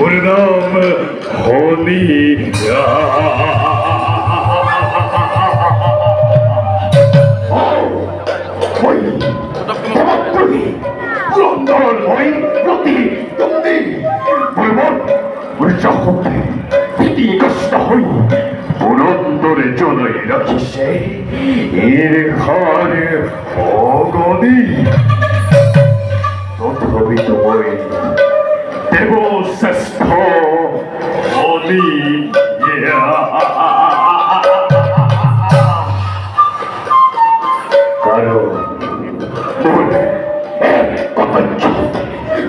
ওর নাম হনি। পুরন্দর হই প্রতিদ্বন্দ্বী জগতে ভীতিগ্রস্ত হই পুরন্দরে চলে রাখিছে এর ঘর অগণি। তথাপি তোমায় দেব শ্রেষ্ঠ হনি। কারণ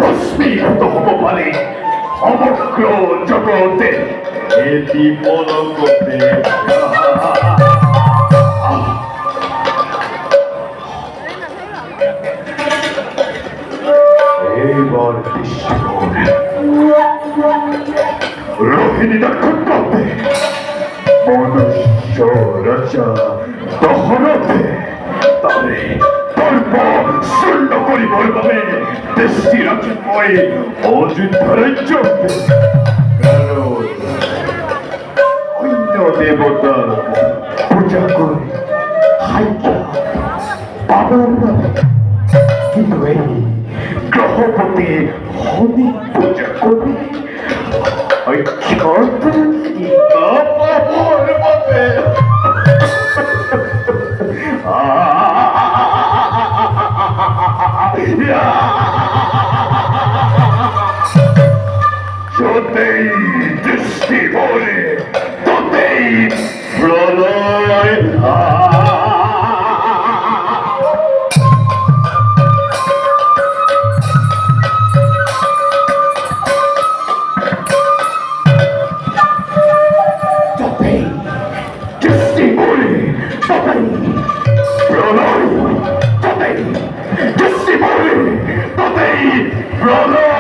ভস্মীভূত হব পারে সমগ্র জগতে এটি পরকতে। এইবার রোহিণী দক্ষিণ করতে মনুষ্য রাজা দহনতে তারে শূন্য করিবার ভাবে দেশটি রাজ্যময় অযোধ্যা রাজ্য। কারণ অন্য দেবতার পূজা করে হাইকা বাবার নামে, কিন্তু এই গ্রহপতি হনি পূজা করে যতই দৃষ্টি ভরে ততই প্রলয়। যতই দৃষ্টি ভরে ততই প্রলয়, যতই দৃষ্টি ভরে ততই প্রলয়।